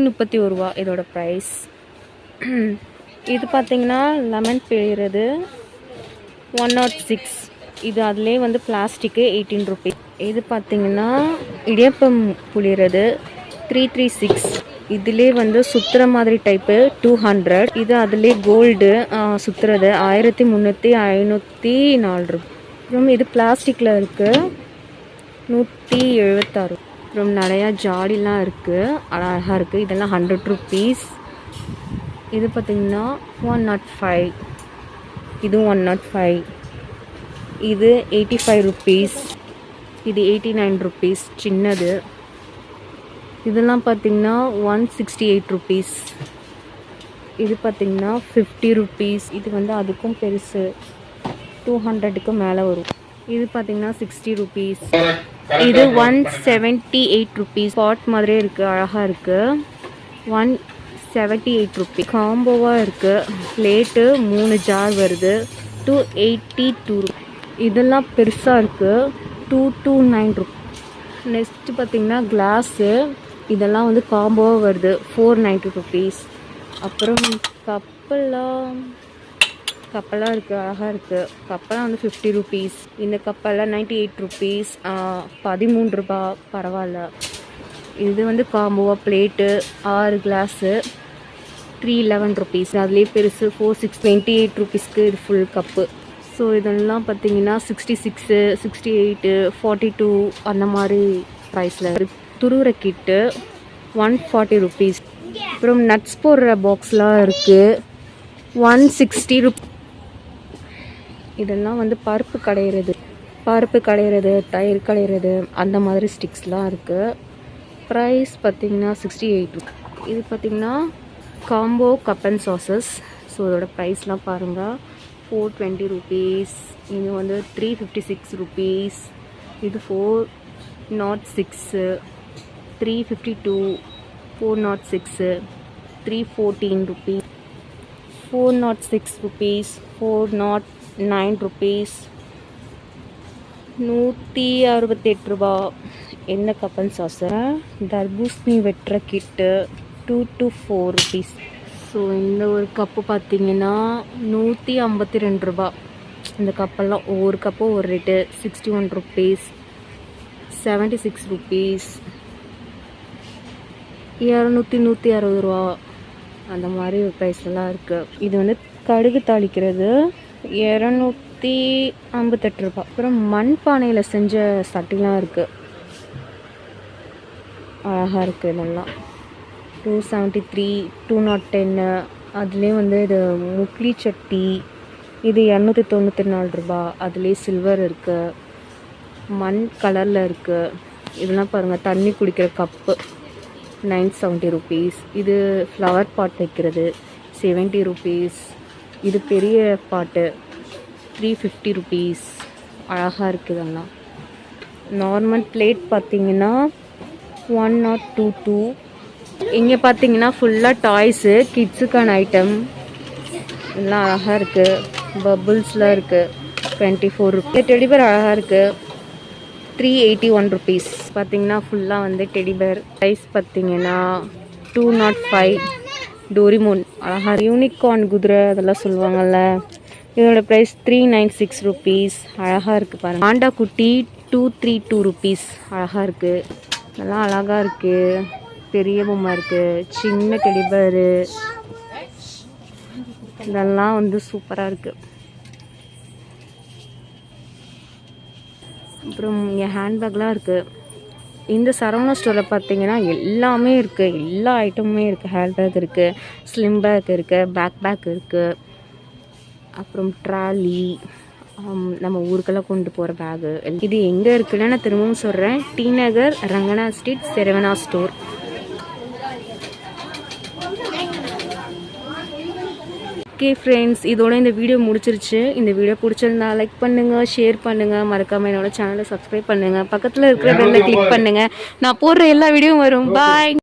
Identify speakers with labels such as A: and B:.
A: 131 ரூபா இதோட ப்ரைஸ். இது பார்த்தீங்கன்னா லெமன் பிழிகிறது 106. இது அதுலேயே வந்து பிளாஸ்டிக்கு 18 ருபீஸ். இது பார்த்தீங்கன்னா இடியப்பம் புளிகிறது 336. இதுலேயே வந்து சுற்றுற மாதிரி டைப்பு 200. இது அதுலேயே கோல்டு சுற்றுறது 1304 ரூபா. அப்புறம் இது பிளாஸ்டிக்கில் இருக்குது 176. அப்புறம் நிறையா ஜாடிலாம் இருக்குது, அழகாக இருக்குது. இதெல்லாம் 100 ருபீஸ். இது பார்த்திங்கன்னா 105. இதுவும் 105. இது 85 ருபீஸ். இது 89 ருபீஸ் சின்னது. இதெல்லாம் பார்த்திங்கன்னா 168 ருபீஸ். இது பார்த்திங்கன்னா 50 ருபீஸ். இது வந்து அதுக்கும் பெருசு 200க்கு மேலே வரும். இது பார்த்திங்கன்னா 60 ருபீஸ். இது 178 ருபீஸ். பாட் மாதிரியே இருக்குது, அழகாக இருக்குது. 178 ருபீஸ். காம்போவாக இருக்குது. பிளேட்டு 3 ஜார் வருது 282 ருபீஸ். இதெல்லாம் பெருசாக இருக்குது 229 ருபீஸ். நெக்ஸ்ட்டு பார்த்திங்கன்னா கிளாஸு, இதெல்லாம் வந்து காம்போவாக வருது 490 ருபீஸ். அப்புறம் கப்பெல்லாம் இருக்குது, அழகாக இருக்குது. கப்பெல்லாம் வந்து 50 ருபீஸ். இந்த கப்பெல்லாம் 98 ருபீஸ். 13 ரூபா, பரவாயில்ல. இது வந்து காம்போவாக பிளேட்டு 6 கிளாஸு 311 ருபீஸ். அதுலேயே பெருசு 428 ருபீஸ்க்கு இது ஃபுல் கப்பு. ஸோ இதெல்லாம் பார்த்தீங்கன்னா 66, 68, 42 அந்த மாதிரி ப்ரைஸில் இருக்குது. துருவுற கிட்டு 140 ருபீஸ். அப்புறம் நட்ஸ் போடுற பாக்ஸ்லாம் இருக்குது 160 ருபீஸ். இதெல்லாம் வந்து பருப்பு கடையிறது, தயிர் கடையிறது அந்த மாதிரி ஸ்டிக்ஸ்லாம் இருக்குது. ப்ரைஸ் பார்த்திங்கன்னா 68 ருபீஸ். இது பார்த்திங்கன்னா combo cup and sauces. So இதோட ப்ரைஸ்லாம் பாருங்கள் 420 ருபீஸ். இது வந்து 356 ருபீஸ். இது 406, 352, 406, 314 ருபீஸ், 406 ருபீஸ், 409 ருபீஸ், 168 ரூபா. என்ன கப்பன் சாஸை தர்பூசணி வெட்டுற கிட்டு 224 ருபீஸ். ஸோ இந்த ஒரு கப்பு பார்த்திங்கன்னா 152 ரூபா. இந்த கப்பெல்லாம் ஒவ்வொரு கப்பும் ஒரு ரேட்டு 61 ருபீஸ், 76 ருபீஸ், 200, 160 ரூபா அந்த மாதிரி ஒரு ப்ரைஸ்லாம் இருக்குது. இது வந்து கடுகு தாளிக்கிறது 258 ரூபா. அப்புறம் மண் பானையில் செஞ்ச சட்டிலாம் இருக்குது, அழகாக இருக்குது. இதெல்லாம் 273, 210. அதுலேயே வந்து இது முக்லி சட்டி, இது 294 ரூபா. அதுலேயே சில்வர் இருக்குது, மண் கலரில் இருக்குது. இதெல்லாம் பாருங்கள், தண்ணி குடிக்கிற கப்பு 970 ருபீஸ். இது ஃப்ளவர் பாட் வைக்கிறது 70 ருபீஸ். இது பெரிய பாட்டு 350 ருபீஸ். அழகாக இருக்குது. இதெல்லாம் நார்மல் பிளேட் பார்த்திங்கன்னா 1022. இங்கே பார்த்தீங்கன்னா ஃபுல்லாக டாய்ஸு, கிட்ஸுக்கான ஐட்டம் எல்லாம் அழகாக இருக்குது. பபுள்ஸ்லாம் இருக்குது 24 ருபீஸ். டெடிபேர் அழகாக இருக்குது 381 ருபீஸ். பார்த்தீங்கன்னா ஃபுல்லாக வந்து டெடிபேர். ப்ரைஸ் பார்த்தீங்கன்னா 205. டோரிமோன் அழகாக, யூனிகார்ன் குதிரை அதெல்லாம் சொல்லுவாங்கள்ல, இதோட ப்ரைஸ் 396 ருபீஸ். அழகாக இருக்குது பாருங்கள். ஆண்டா குட்டி 232 ருபீஸ். அழகாக இருக்குது, நல்லா அழகாக இருக்குது. பெரிய பொம்மை இருக்குது, சின்ன டெடிபேரு, இதெல்லாம் வந்து சூப்பராக இருக்குது. அப்புறம் இங்கே ஹேண்ட்பேக்லாம் இருக்குது. இந்த சரவணா ஸ்டோரில் பார்த்தீங்கன்னா எல்லாமே இருக்குது, எல்லா ஐட்டமுமே இருக்குது. ஹேண்ட்பேக் இருக்குது, ஸ்லிம் பேக் இருக்குது, பேக் இருக்குது. அப்புறம் ட்ராலி, நம்ம ஊருக்கெல்லாம் கொண்டு போகிற பேகு. இது எங்கே இருக்குன்னு நான் திரும்பவும் சொல்கிறேன், T Nagar, Rangana street, Saravana store. Okay friends, இதோட இந்த வீடியோ முடிச்சிருச்சு. இந்த வீடியோ பிடிச்சிருந்தா லைக் பண்ணுங்கள், ஷேர் பண்ணுங்கள், மறக்காமல் என்னோட சேனலை சப்ஸ்கிரைப் பண்ணுங்கள், பக்கத்தில் இருக்கிற பெல்லை கிளிக் பண்ணுங்கள். நான் போடுற எல்லா வீடியோவும் வரும். பாய்.